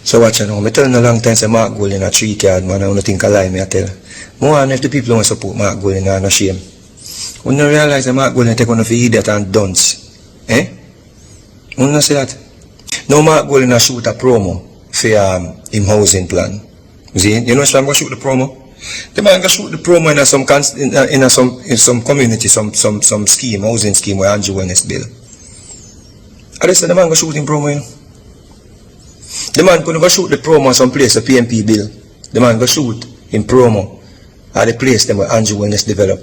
So watch you know, I tell you a long time say Mark Gold in a 3 card, man, I don't think I lie, me I tell. More if the people don't support Mark Gold in no shame. When you realize that Mark Gold take one of the idiot and dunce. Eh? You know see that? Now Mark Gold a shoot a promo for him housing plan. You see? You know why I'm gonna shoot the promo? The man gonna shoot the promo in some community, some scheme, housing scheme where Andrew Wellness bill. I just said the man gonna shoot him promo, you know? The man gonna go shoot the promo some place, a PMP bill. The man gonna shoot in promo at the place them where Andrew Wellness develop.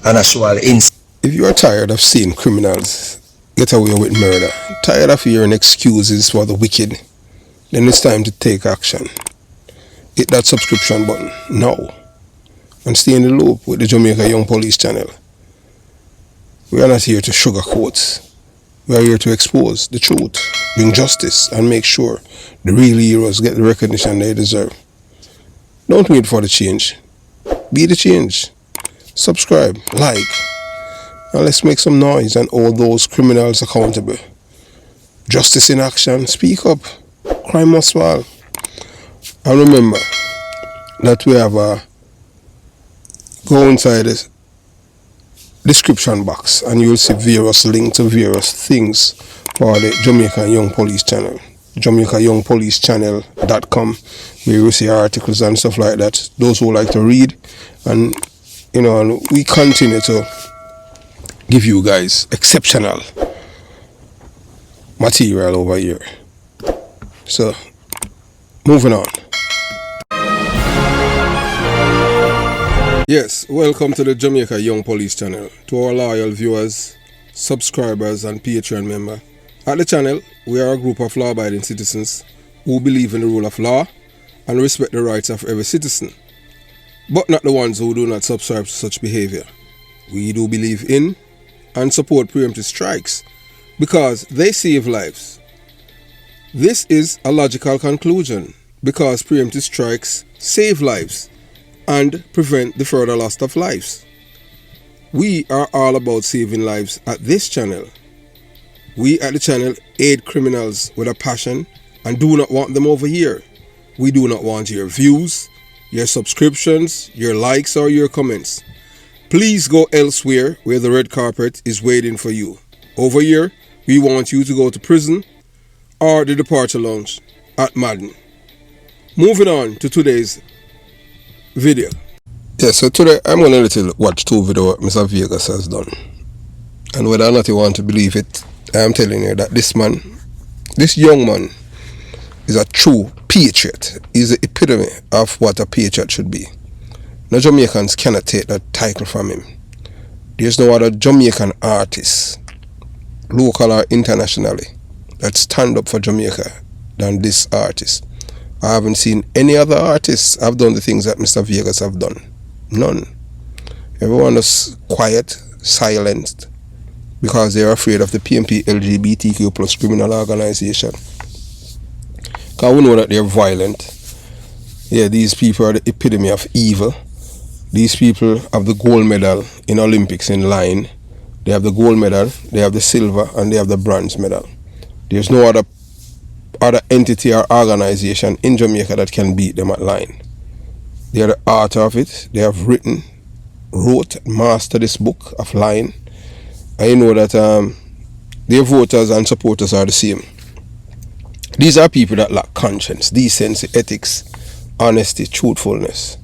And actual If you are tired of seeing criminals get away with murder, tired of hearing excuses for the wicked, then it's time to take action. Hit that subscription button now and stay in the loop with the Jamaica Young Police channel. We are not here to sugarcoat. We are here to expose the truth, bring justice, and make sure the real heroes get the recognition they deserve. Don't wait for the change. Be the change. Subscribe, like, and let's make some noise and hold those criminals accountable. Justice in action. Speak up. Crime must fall. And remember that we have go inside the description box and you'll see various links to various things for the Jamaica Young Police channel. JamaicaYoungPoliceChannel.com, where you see articles and stuff like that. Those who like to read, and you know, and we continue to give you guys exceptional material over here. So, moving on. Yes, welcome to the Jamaica Young Police channel. To our loyal viewers, subscribers and Patreon member. At the channel, we are a group of law-abiding citizens who believe in the rule of law and respect the rights of every citizen, but not the ones who do not subscribe to such behavior. We do believe in and support preemptive strikes because they save lives. This is a logical conclusion because preemptive strikes save lives and prevent the further loss of lives. We are all about saving lives at this channel. We at the channel aid criminals with a passion and do not want them over here. We do not want your views, your subscriptions, your likes or your comments. Please go elsewhere where the red carpet is waiting for you. Over here, we want you to go to prison or the departure lounge at Madden. Moving on to today's video. Yeah, so today I'm going to watch 2 videos Mr. Vegas has done. And whether or not you want to believe it, I am telling you that this young man, is a true patriot. He's the epitome of what a patriot should be. No Jamaicans cannot take that title from him. There's no other Jamaican artist, local or internationally, that stand up for Jamaica than this artist. I haven't seen any other artists have done the things that Mr. Vegas have done. None. Everyone is quiet, silent, because they're afraid of the PMP LGBTQ plus criminal organization. Because we know that they're violent. Yeah, these people are the epitome of evil. These people have the gold medal in Olympics in line. They have the gold medal, they have the silver, and they have the bronze medal. There's no other entity or organization in Jamaica that can beat them at line. They are the author of it. They have wrote, mastered this book of line. And you know that their voters and supporters are the same. These are people that lack conscience, decency, ethics, honesty, truthfulness.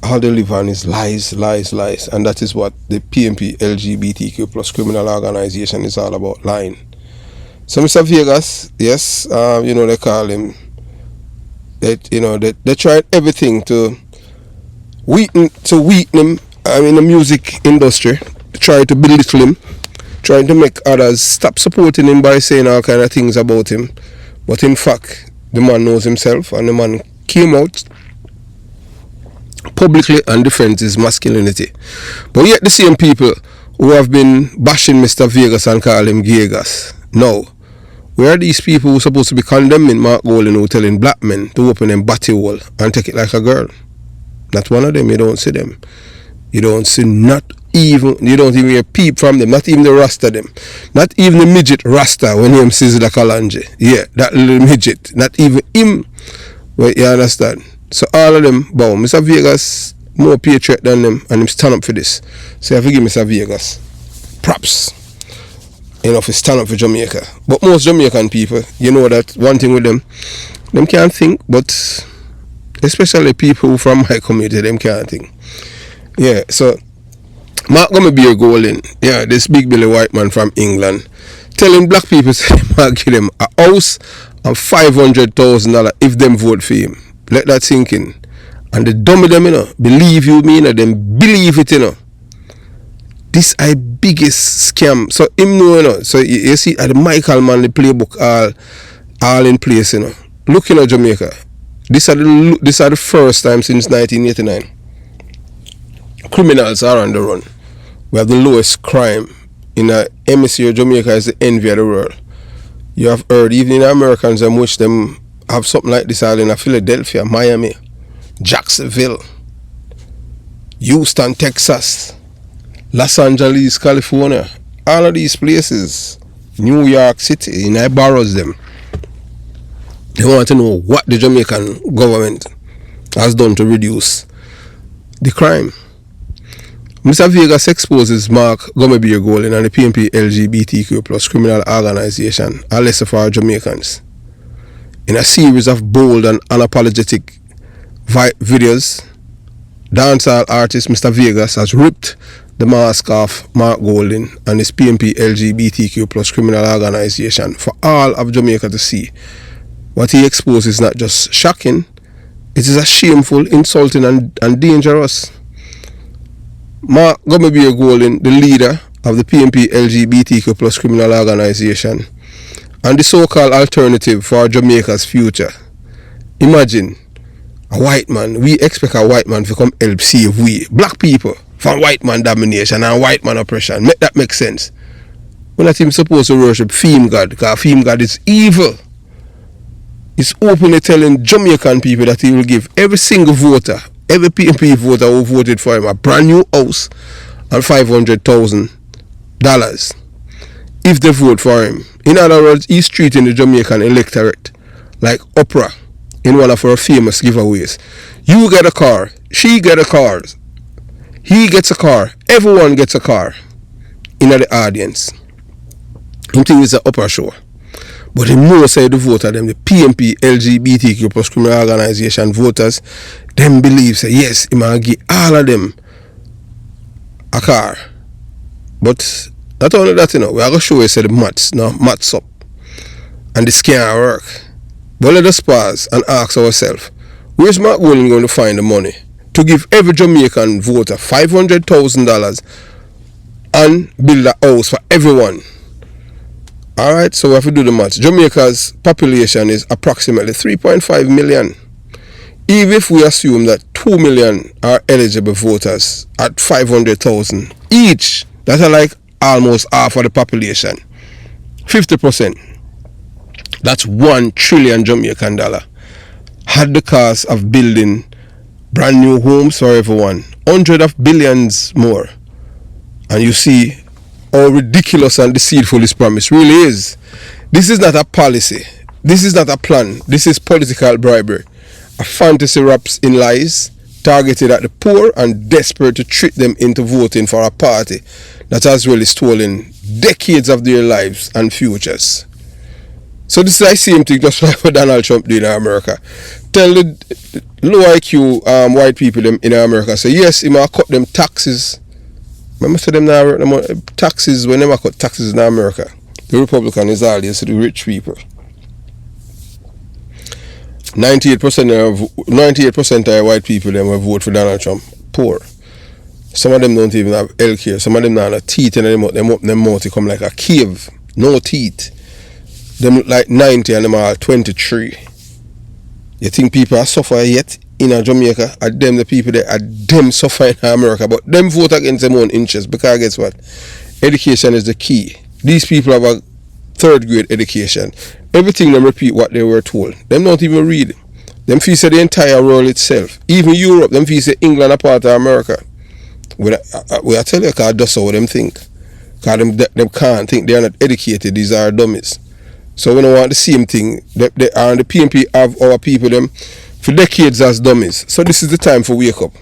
All they live on is lies, lies, lies. And that is what the PMP LGBTQ plus criminal organization is all about, lying. So Mr. Vegas, yes, you know, they call him, that, you know, they tried everything to weaken him in the music industry. They tried to belittle him, trying to make others stop supporting him by saying all kind of things about him. But in fact, the man knows himself, and the man came out publicly and defends his masculinity. But yet the same people who have been bashing Mr. Vegas and call him Vegas, now, where are these people who are supposed to be condemning Mark Golding, who telling black men to open them body hole and take it like a girl? Not one of them. You don't see them. You don't see not even, you don't even hear peep from them, not even the Rasta them. Not even the midget Rasta when him says the Kalanje. Yeah, that little midget. Not even him. Well, you understand? So all of them, bow. Mr. Vegas more patriot than them, and him stand up for this. So I forgive Mr. Vegas. Props. You know, for stand up for Jamaica. But most Jamaican people, you know that one thing with them can't think, but especially people from my community, them can't think. Yeah, so Mark gonna be a goal in. Yeah, this big Billy white man from England telling black people say Mark give them a house and $500,000 if them vote for him. Let that sink in. And the dummy them, you know, believe you me, you know, them believe it, you know. This is biggest scam. So him know, you know. So you see at the Michael man, the playbook all in place, you know. Looking at Jamaica. This are the first time since 1989. Criminals are on the run. We have the lowest crime in a hemisphere. Jamaica is the envy of the world. You have heard even in Americans and which them have something like this all in Philadelphia, Miami, Jacksonville, Houston, Texas, Los Angeles, California, all of these places, New York City, in I boroughs them. They want to know what the Jamaican government has done to reduce the crime. Mr. Vegas exposes Mark Gomebir Golden and the PNP LGBTQ plus criminal organization, a lesser for Jamaicans. In a series of bold and unapologetic videos, dancehall artist Mr. Vegas has ripped the mask off Mark Golden and his PNP LGBTQ plus criminal organization for all of Jamaica to see. What he exposes is not just shocking, it is a shameful, insulting and dangerous. Mark Gomebir Golden, the leader of the PNP LGBTQ plus criminal organization and the so-called alternative for Jamaica's future. Imagine a white man, we expect a white man to come help save we, black people, from white man domination and white man oppression. Make that make sense. We're not even supposed to worship Feme God, because Feme God is evil. He's openly telling Jamaican people that he will give every single voter, every PNP voter who voted for him, a brand new house and $500,000 if they vote for him. In other words, he's treating the Jamaican electorate like Oprah in one of her famous giveaways. You get a car, she get a car, he gets a car, everyone gets a car in the audience. I think it's an Oprah show. But the most of the voter, them, the PNP LGBTQ plus criminal organization voters, them believe say yes, he might give all of them a car. But not only that, you know, we are going to show you say the maths up. And this can't work. But let us pause and ask ourselves, where's Mark Golden going to find the money to give every Jamaican voter $500,000 and build a house for everyone? Alright, so we have to do the maths. Jamaica's population is approximately 3.5 million. Even if we assume that 2 million are eligible voters at 500,000 each, that's like almost half of the population. 50%. That's 1 trillion Jamaican dollar. Had the cost of building brand new homes for everyone. Hundreds of billions more. And you see how ridiculous and deceitful this promise really is. This is not a policy. This is not a plan. This is political bribery. A fantasy wraps in lies, targeted at the poor and desperate to trick them into voting for a party that has really stolen decades of their lives and futures. So this is the same thing just like what Donald Trump did in America. Tell the low IQ white people them in America, say yes, he might cut them taxes. Remember say them now taxes, when they cut taxes in America, the Republican is all the rich people. 98% of white people them will vote for Donald Trump. Poor. Some of them don't even have health care. Some of them don't have teeth in them open them mouth to come like a cave. No teeth. Them look like 90 and them are 23. You think people are suffering yet in Jamaica? Are them the people that are them suffering in America? But them vote against their own interests, because guess what? Education is the key. These people have a 3rd grade education. Everything them repeat what they were told. Them don't even read. Them feel say the entire world itself. Even Europe, them feel say England a part of America. I tell you, because that's how them think. Because them can't think, they are not educated, these are dummies. So we don't want the same thing. The PNP have our people them for decades as dummies. So this is the time for wake up.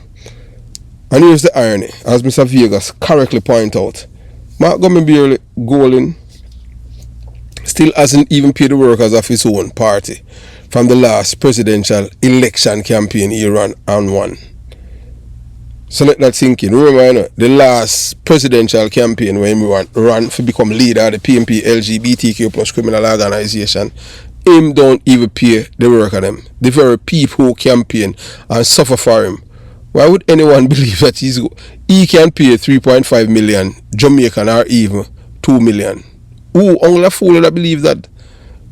And here's the irony, as Mr. Vegas correctly point out. Mark Golding still hasn't even paid the workers of his own party from the last presidential election campaign he ran and won. So let that sink in. Remember, the last presidential campaign when we ran to become leader of the PNP LGBTQ plus criminal organization, him don't even pay the work of them. The very people who campaign and suffer for him. Why would anyone believe that he can pay 3.5 million Jamaican or even 2 million? Who only a fool that believe that?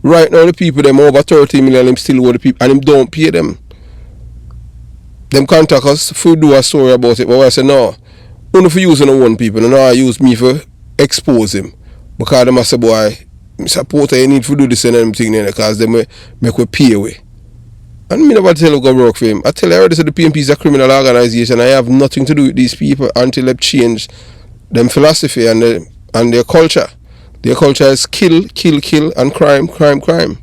Right now the people them over 30 million, them still owe the people and him don't pay them. Them contact us for do a story about it, but I say no. Only for using the one people, and now I use me for expose him. Because them say, boy, supporter, you need to do this and everything because they make we pay away. And me never tell you go work for him. I tell you already, so the PNP is a criminal organization. I have nothing to do with these people until they change them philosophy and their culture. Their culture is kill, and crime.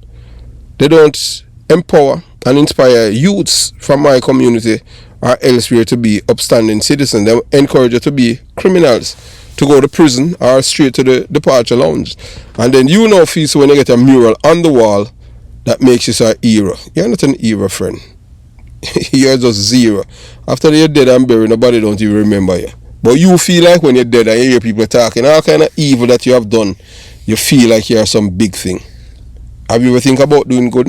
They don't empower and inspire youths from my community or elsewhere to be upstanding citizens. They encourage you to be criminals, to go to prison or straight to the departure lounge. And then you know feel so when you get a mural on the wall that makes you a hero. You're not an hero, friend. You're just zero. After you're dead and buried, nobody don't even remember you. But you feel like when you're dead and you hear people talking, all kind of evil that you have done, you feel like you're some big thing. Have you ever think about doing good?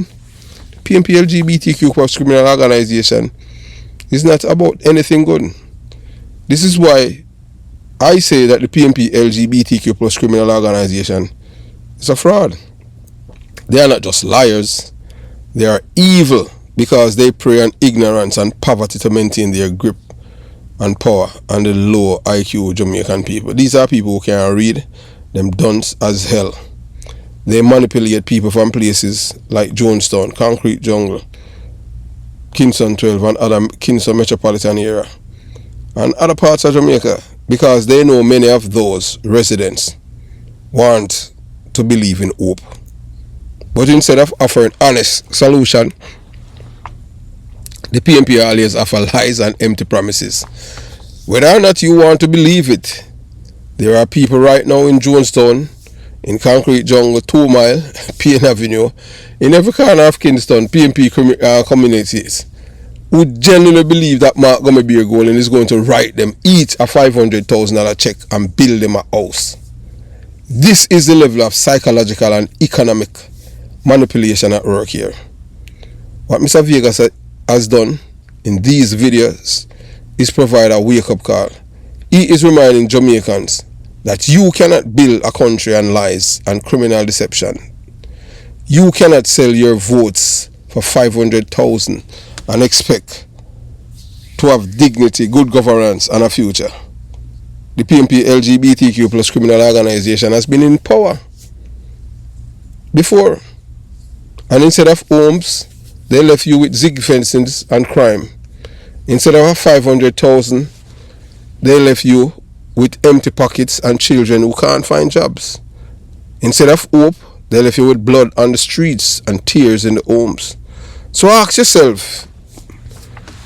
PNP LGBTQ plus criminal organization is not about anything good. This is why I say that the PNP LGBTQ plus criminal organization is a fraud. They are not just liars, they are evil because they prey on ignorance and poverty to maintain their grip and power on the low IQ Jamaican people. These are people who can't read, them dunce as hell. They manipulate people from places like Jonestown, Concrete Jungle, Kingston 12 and other Kingston metropolitan area and other parts of Jamaica because they know many of those residents want to believe in hope. But instead of offering honest solution, the PNP always offer lies and empty promises. Whether or not you want to believe it, there are people right now in Jonestown, in Concrete Jungle, 2 Mile, Payne Avenue, in every corner of Kingston, PNP communities, who genuinely believe that Mark Golding is going to write them each a $500,000 check and build them a house. This is the level of psychological and economic manipulation at work here. What Mr. Vegas has done in these videos is provide a wake-up call. He is reminding Jamaicans that you cannot build a country on lies and criminal deception. You cannot sell your votes for 500,000 and expect to have dignity, good governance and a future. The PNP LGBTQ plus criminal organization has been in power before. And instead of homes, they left you with zig fences and crime. Instead of 500,000, they left you with empty pockets and children who can't find jobs. Instead of hope, they left you with blood on the streets and tears in the homes. So ask yourself,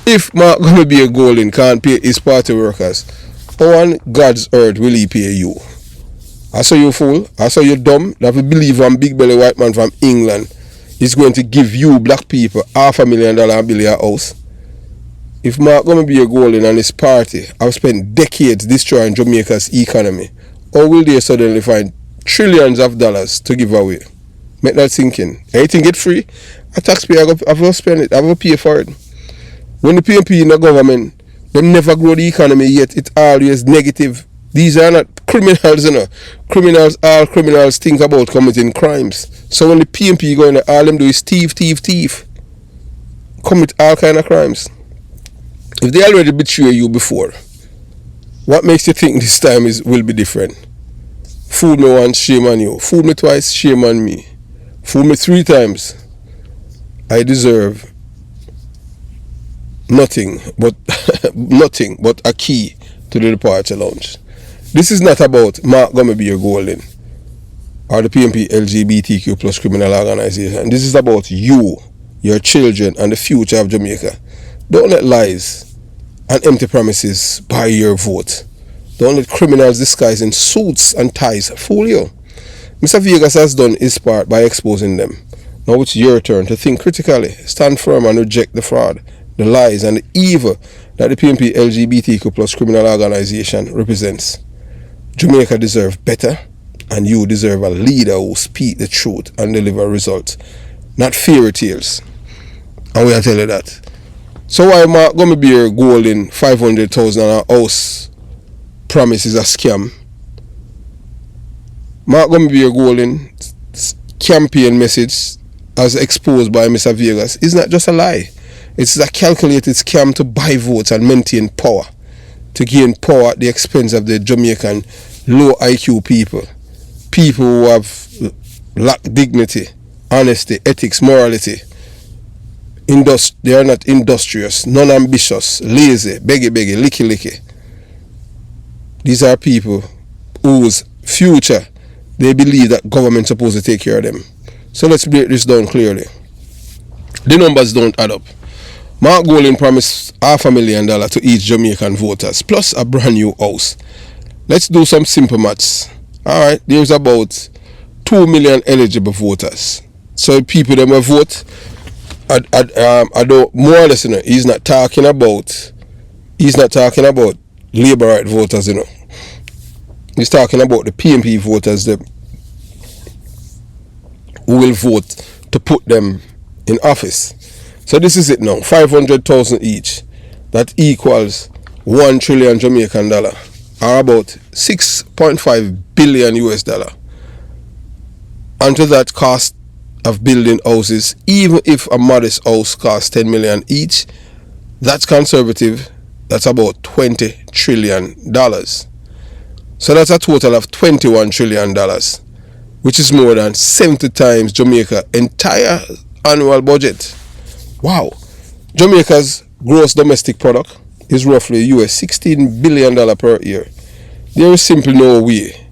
if Mark Golding can't pay his party workers, how on God's earth will he pay you? I saw you fool, I saw you dumb, that we believe one big belly white man from England is going to give you black people $500,000 and build your house. If Mark Golding and his party have spent decades destroying Jamaica's economy, how will they suddenly find trillions of dollars to give away? Make that sink in. Anything get free? A taxpayer have to spend it, have to pay for it. When the PNP in the government, they never grow the economy yet, it's always negative. These are not criminals, you know. All criminals think about committing crimes. So when the PNP go in, all them do is thief. Commit all kind of crimes. If they already betray you before, what makes you think this time will be different? Fool me once, shame on you. Fool me twice, shame on me. Fool me 3 times. I deserve nothing but a key to the departure lounge. This is not about Mark Gummerbeer Golden or the PNP LGBTQ plus criminal organization. This is about you, your children, and the future of Jamaica. Don't let lies and empty promises buy your vote. Don't let criminals disguised in suits and ties fool you. Mr. Vegas has done his part by exposing them. Now it's your turn to think critically, stand firm and reject the fraud, the lies and the evil that the PNP LGBTQ plus criminal organization represents. Jamaica deserves better, and you deserve a leader who speak the truth and deliver results, not fairy tales. And we'll tell you that. So why Mark Gummerbeer Golden 500,000 on a house promise is a scam? Mark Gummerbeer Golden campaign message as exposed by Mr. Vegas is not just a lie. It's a calculated scam to buy votes and maintain power, to gain power at the expense of the Jamaican low IQ people who have lack dignity, honesty, ethics, morality. They are not industrious, non-ambitious, lazy, beggy, licky. These are people whose future they believe that government is supposed to take care of them. So let's break this down clearly. The numbers don't add up. Mark Golden promised $500,000 to each Jamaican voters, plus a brand new house. Let's do some simple maths. Alright, there's about 2 million eligible voters. So people that will vote, I don't more or less, he's not talking about Labour right voters, He's talking about the PNP voters who will vote to put them in office. So this is it now, 500,000 each. That equals $1 trillion Jamaican dollar, or about 6.5 billion US dollar. And to that cost of building houses, even if a modest house costs 10 million each, that's conservative. That's about $20 trillion. So that's a total of $21 trillion, which is more than 70 times Jamaica's entire annual budget. Wow. Jamaica's gross domestic product is roughly US $16 billion per year. There is simply no way,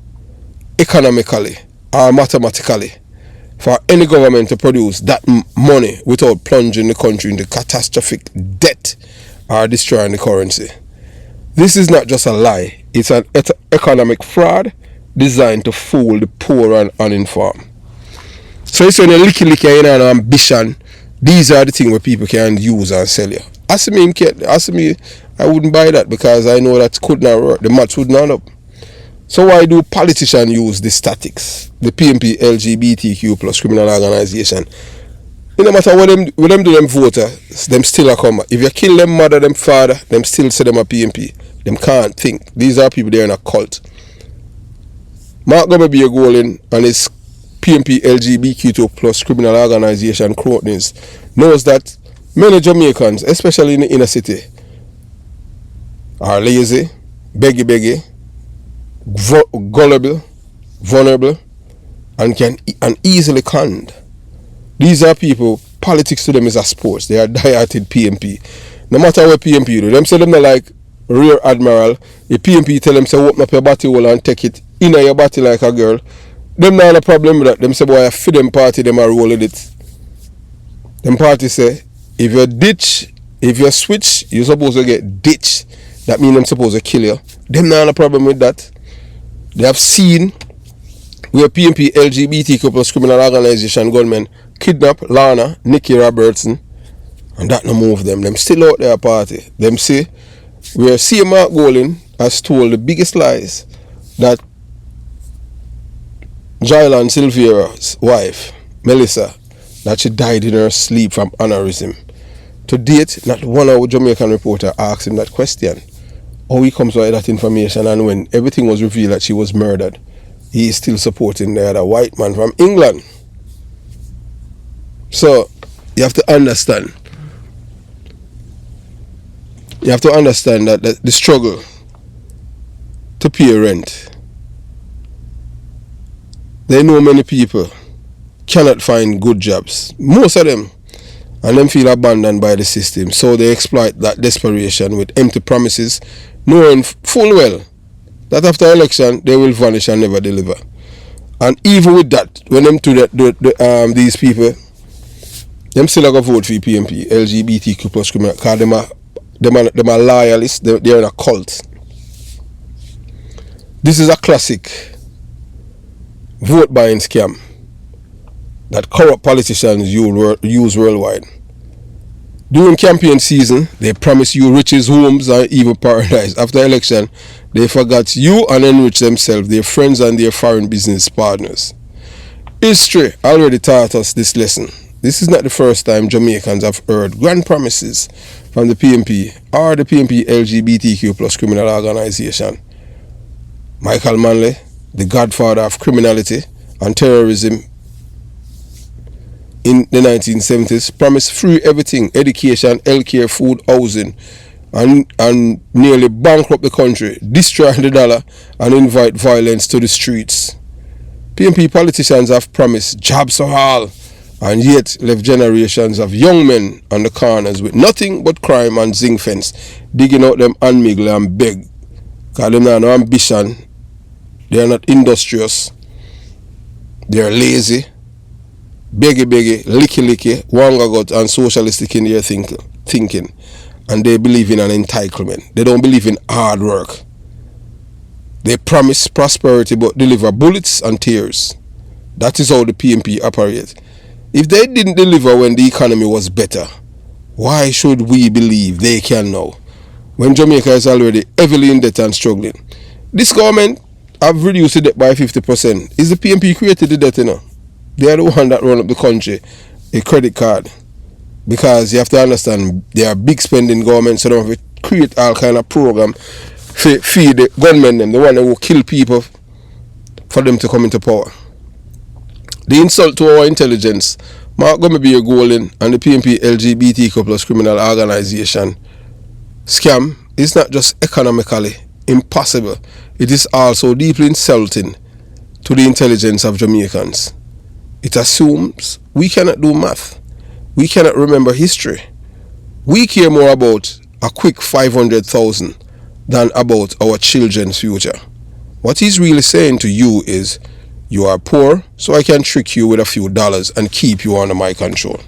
economically or mathematically, for any government to produce that money without plunging the country into catastrophic debt or destroying the currency. This is not just a lie, it's an economic fraud designed to fool the poor and uninformed. So it's when you licky and ambition, these are the things where people can use and sell you. Ask me, I wouldn't buy that because I know that could not work, the maths would not add up. So why do politicians use the statics, the PNP LGBTQ plus criminal organization? No matter what them do, them voters, them still a come. If you kill them mother, them father, them still say them a PNP. Them can't think. These are people, they're in a cult. Mark Gummerbeer Golden and his PNP LGBTQ plus criminal organization cronies knows that many Jamaicans, especially in the inner city, are lazy, beggy, gullible, vulnerable, and easily conned. These are people, politics to them is a sport. They are die-hearted PNP. No matter what PNP do, them say them not like Rear Admiral. The PNP tell them say open up your body hole and take it in your body like a girl. Them not a problem with that. Them say boy, for them party, them are rolling it. Them party say, if you switch, you're supposed to get ditched. That means them supposed to kill you. Them not a problem with that. They have seen where PNP LGBTQ plus criminal organization gunmen kidnap Lana, Nikki Robertson, and that no move them. Them still out there party. Them say where C. Mark Golden has told the biggest lies that Jylan Silvera's wife, Melissa, that she died in her sleep from aneurysm. To date, not one of Jamaican reporter asked him that question. How he comes by that information, and when everything was revealed that she was murdered, he is still supporting the other white man from England. So, you have to understand. You have to understand that the struggle to pay rent, they know many people cannot find good jobs. Most of them. And them feel abandoned by the system. So they exploit that desperation with empty promises, knowing full well that after election they will vanish and never deliver. And even with that, when them to these people, them still gonna vote for PMP, LGBTQ plus criminal, because them are loyalists, they're in a cult. This is a classic vote buying scam that corrupt politicians use worldwide. During campaign season, they promise you riches, homes, and even paradise. After election, they forgot you and enrich themselves, their friends, and their foreign business partners. History already taught us this lesson. This is not the first time Jamaicans have heard grand promises from the PMP or the PMP LGBTQ plus criminal organization. Michael Manley, the godfather of criminality and terrorism in the 1970s, promised free everything: education, healthcare, food, housing, and nearly bankrupt the country, destroy the dollar, and invite violence to the streets. PMP politicians have promised jobs for all, and yet left generations of young men on the corners with nothing but crime and zinc fence, digging out them handmiggle and beg. Because them have no ambition, they are not industrious, they are lazy, beggy, licky, wangagot, and socialistic in their thinking. And they believe in an entitlement. They don't believe in hard work. They promise prosperity but deliver bullets and tears. That is how the PMP operates. If they didn't deliver when the economy was better, why should we believe they can now, when Jamaica is already heavily in debt and struggling? This government have reduced the debt by 50%. Is the PMP created the debt, you know? They are the one that run up the country, a credit card. Because you have to understand, they are big spending government, so they don't have to create all kind of program to feed the gunmen, them, the one that will kill people for them to come into power. The insult to our intelligence, Mark Gomebe Golden and the PMP LGBTQ plus criminal organization scam is not just economically impossible, it is also deeply insulting to the intelligence of Jamaicans. It assumes we cannot do math. We cannot remember history. We care more about a quick 500,000 than about our children's future. What he's really saying to you is, you are poor, so I can trick you with a few dollars and keep you under my control.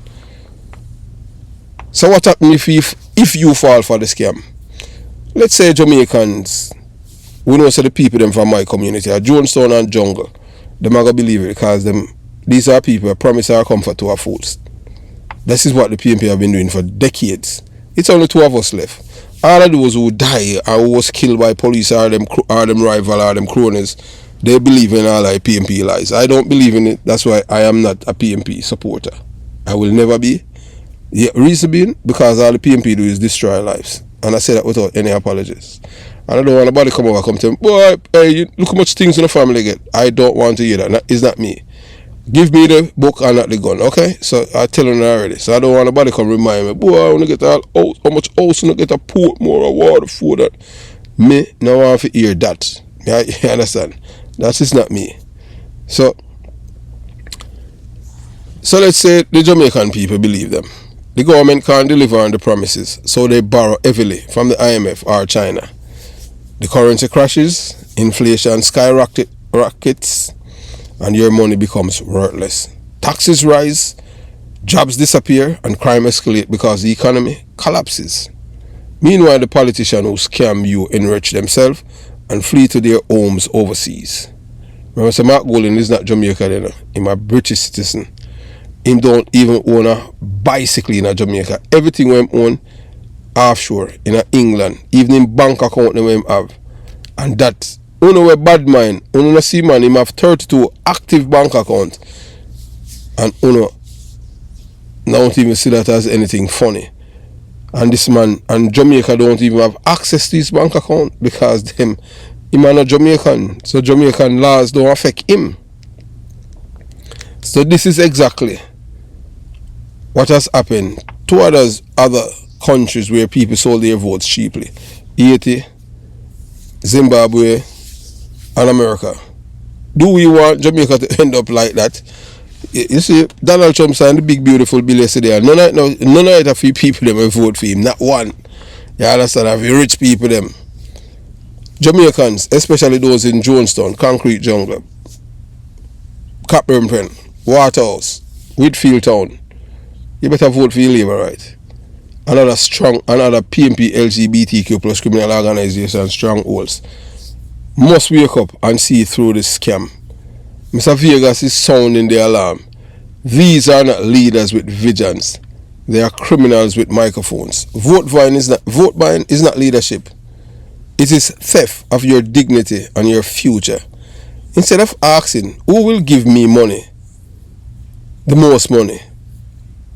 So what happens if you fall for the scam? Let's say Jamaicans, we know so the people them from my community are Jonestown and Jungle. Them are gonna believe it because these are people that promise our comfort to our fools. This is what the PMP have been doing for decades. It's only two of us left. All of those who die or who was killed by police or them rival or them cronies, they believe in all our PMP lies. I don't believe in it. That's why I am not a PMP supporter. I will never be. The reason being, because all the PMP do is destroy lives. And I say that without any apologies. And I don't want nobody come to me, boy, hey, look how much things in the family get. I don't want to hear that. It's not me. Give me the book and not the gun, okay? So I tell them already. So I don't want nobody come remind me, boy, I want to get all house, how much house I want to get a port more or water for that. Me, no want to hear that. Yeah, you understand? That is not me. So let's say the Jamaican people believe them. The government can't deliver on the promises, so they borrow heavily from the IMF or China. The currency crashes, inflation skyrockets, and your money becomes worthless. Taxes rise, jobs disappear, and crime escalate because the economy collapses. Meanwhile, the politicians who scam you enrich themselves and flee to their homes overseas. Remember, so Mark Golden is not Jamaican, you know. He's a British citizen. He don't even own a bicycle in Jamaica. Everything we own offshore in England, even in bank account we have. And that, you know, a bad mind. You know, see man, him have 32 active bank accounts. And you know, don't even see that as anything funny. And this man and Jamaica don't even have access to his bank account because him are not Jamaican. So Jamaican laws don't affect him. So this is exactly what has happened to other countries where people sold their votes cheaply. Haiti, Zimbabwe, and America. Do we want Jamaica to end up like that? You see, Donald Trump signed the big beautiful bill yesterday, and none of it a few people them will vote for him, not one. You understand? Have you rich people them. Jamaicans, especially those in Jonestown, Concrete Jungle, Capburn Pen, Waterhouse, Whitfield Town, you better vote for your Labour, right? Another PMP LGBTQ plus criminal organization strongholds must wake up and see through this scam. Mr. Vegas is sounding the alarm. These are not leaders with visions. They are criminals with microphones. Vote buying is not leadership. It is theft of your dignity and your future. Instead of asking, who will give me money, the most money,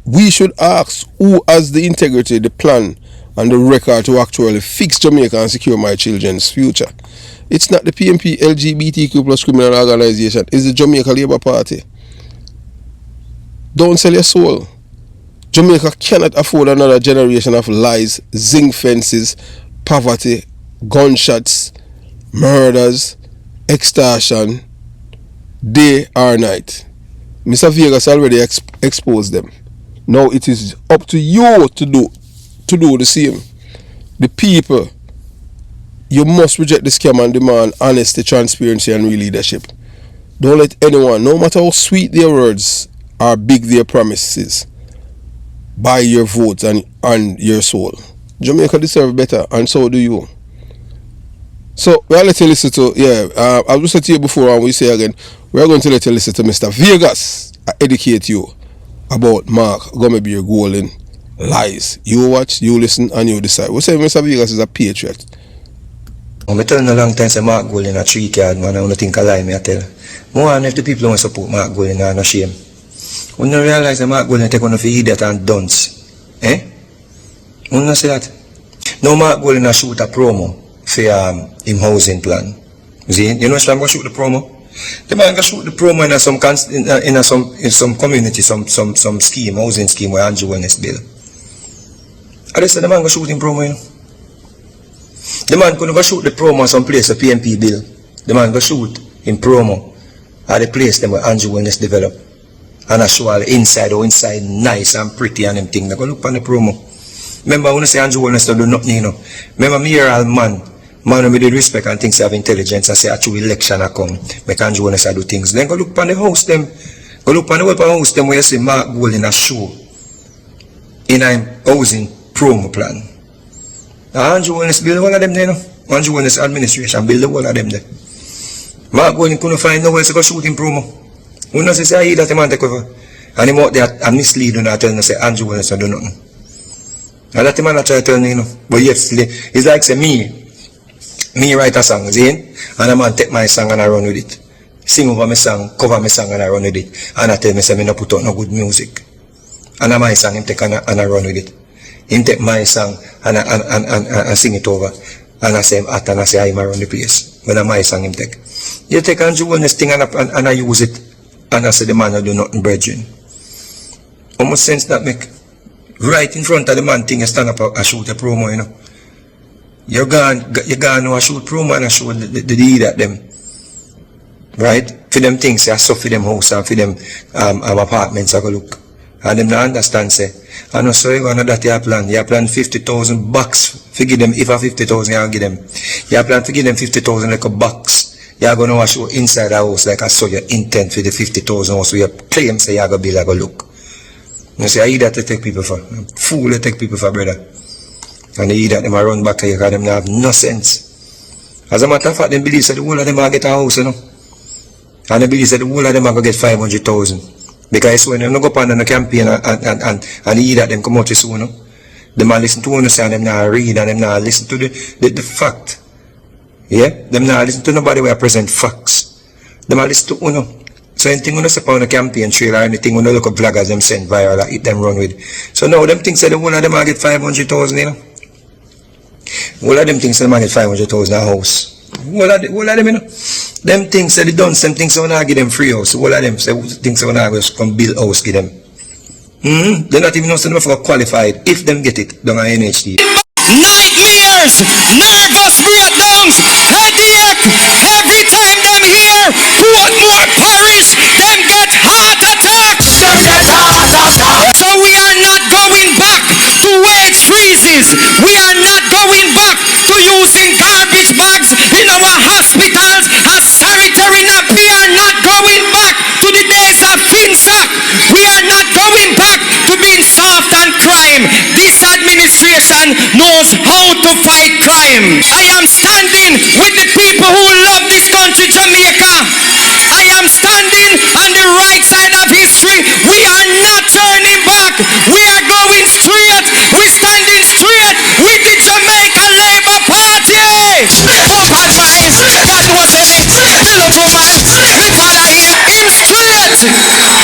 we should ask who has the integrity, the plan, and the record to actually fix Jamaica and secure my children's future. It's not the PMP LGBTQ plus criminal organization. It's the Jamaica Labour Party. Don't sell your soul. Jamaica cannot afford another generation of lies, zinc fences, poverty, gunshots, murders, extortion, day or night. Mr. Vegas already exposed them. Now it is up to you to do the same. The people, you must reject the scam and demand honesty, transparency, and real leadership. Don't let anyone, no matter how sweet their words or big their promises, buy your votes and your soul. Jamaica deserve better, and so do you. So we are let you listen to, I was said to you before, and we say again, we are going to let you listen to Mr. Vegas educate you about Mark Gomebir Golden lies. You watch, you listen, and you decide. We say Mr. Vegas is a patriot. I tell you a long time say Mark Golden a 3 card, man. I don't think a lie, me I tell. More than if the people don't support Mark Golden, are no shame. We don't realize that Mark Golden take one of the idiot and dunce. We don't say that. Now Mark Golden a shoot a promo for him housing plan. See? You know why I'm going to shoot the promo? The man can shoot the promo in some community, some scheme, housing scheme where Andrew Wellness bill. I just said the man can shoot in promo, you know. The man couldn't go shoot the promo some place a PMP bill. The man go shoot in promo at the place them where Andrew Wellness develop. And I show all the inside nice and pretty and them thing. They go look on the promo. Remember when I say Andrew Wellness don't do nothing, you know. Remember me here all man with the respect and things of intelligence and say a true election I come. Make Andrew Wellness do things. Then go look on the house them. Go look on the weapon house them where you see Mark Gold in a show. In a housing promo plan. Now Andrew Wellness build one of them there, you know. Andrew Wellness administration build one of them there. Mark Gold couldn't find nowhere to go shoot in promo. Who knows say I that the man take over. And him out there and mislead and tell him say Andrew Wellness do nothing. And that the man I try to tell me, you know. But yes, it's like say me write a song, see? And a man take my song and I run with it. Sing over my song, cover my song and I run with it. And I tell me say me no put out no good music. And my song him take and I run with it. Him take my song and sing it over. And I say him at and I say I'm run the place. When my song him take. You take Andrew Wellness thing and I use it. And I say the man I do nothing brethren. Almost sense that make. Right in front of the man thing you stand up and shoot a promo, you know. You're gone now shoot promo and show the deed at them. Right? For them things, I saw for them house and for them apartments, I go look. And them not understand say, I know so you're gonna that you plan $50,000 for give them, if a 50,000 you give them. You plan to give them 50,000 like a box. You're gonna show inside the house like I saw your intent for the 50,000 house, so you claim say you're gonna be like a look. You say, I eat that to take people for. Fool to take people for, brother. And they eat that, them a run back to you because them have no sense. As a matter of fact, them believe that the whole of them are get a house, you know. And they believe that the whole of them are going to get 500,000. Because when them go up on the campaign and eat that, them come out soon, you know. Them are listen to one say and them not read and them not listen to the fact. Yeah? Them not listen to nobody where present facts. Them are listen to, you know. So anything when you step on the campaign trail or anything when you look at vloggers them send viral or hit them run with. So now them things say the one of them will get 500,000, you know. All of them things say them will get 500,000 a house. All of them, you know. Them things say they done some things so when I give them free house. All of them say things when I just come build house give them. They're not even know them for qualified if them get it down on NHD. Nightmares, nervous breakdowns, headache, every time them hear Portmore Parish, them get heart attacks. So we are not going back to wage freezes. We are not going back to using garbage bags time. This administration knows how to fight crime. I am standing with the people who love this country, Jamaica. I am standing on the right side of history. We are not turning back. We are going straight. We're standing straight with the Jamaica Labour Party. Up advice, that was a love woman. Me father here, him straight.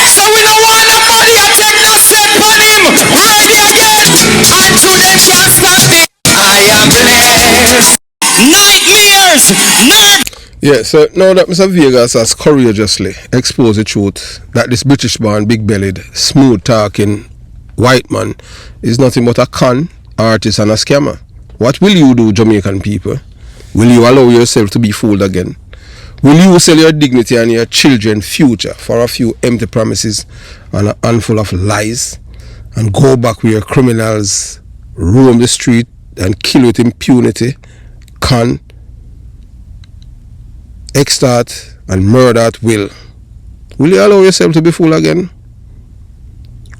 So we don't want nobody to take no step on him. Ready again. And today can't stop me. I am blessed. Nightmares, nerve. Yeah, so now that Mr. Vegas has courageously exposed the truth that this British-born, big-bellied, smooth-talking white man is nothing but a con, artist and a scammer, what will you do, Jamaican people? Will you allow yourself to be fooled again? Will you sell your dignity and your children's future for a few empty promises and a handful of lies and go back where criminals roam the street and kill with impunity, con, extort and murder at will? Will you allow yourself to be fooled again?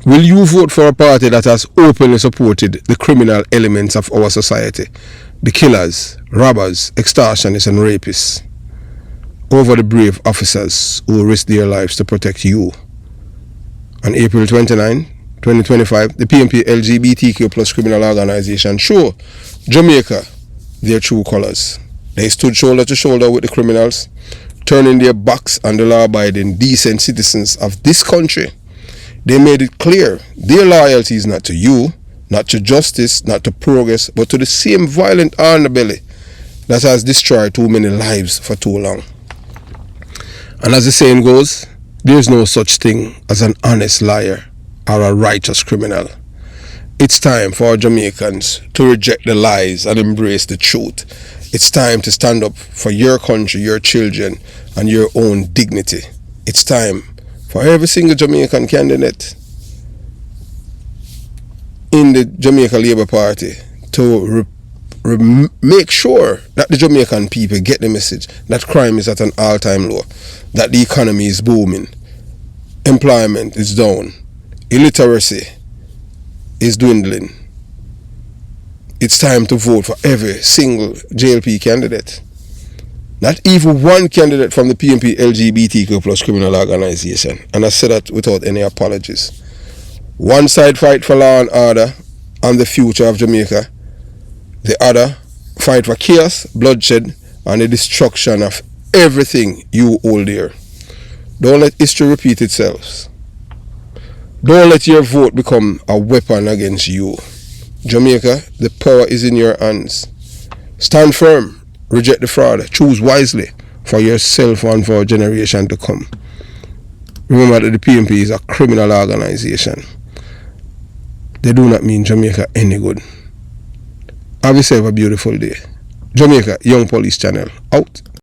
Will you vote for a party that has openly supported the criminal elements of our society, the killers, robbers, extortionists and rapists, over the brave officers who risk their lives to protect you? On April 29, 2025, the PNP LGBTQ plus criminal organization show Jamaica their true colors. They stood shoulder to shoulder with the criminals, turning their backs on the law-abiding, decent citizens of this country. They made it clear their loyalty is not to you, not to justice, not to progress, but to the same violent underbelly that has destroyed too many lives for too long. And as the saying goes, there is no such thing as an honest liar or a righteous criminal. It's time for Jamaicans to reject the lies and embrace the truth. It's time to stand up for your country, your children, and your own dignity. It's time for every single Jamaican candidate in the Jamaica Labour Party to make sure that the Jamaican people get the message that crime is at an all-time low, that the economy is booming, employment is down, illiteracy is dwindling. It's time to vote for every single JLP candidate. Not even one candidate from the PNP LGBTQ plus criminal organization. And I say that without any apologies. One side fight for law and order and the future of Jamaica. The other fight for chaos, bloodshed, and the destruction of everything you hold dear. Don't let history repeat itself. Don't let your vote become a weapon against you. Jamaica, the power is in your hands. Stand firm, reject the fraud, choose wisely for yourself and for a generation to come. Remember that the PNP is a criminal organization. They do not mean Jamaica any good. Have yourself a beautiful day. Jamaica Young Police Channel, out.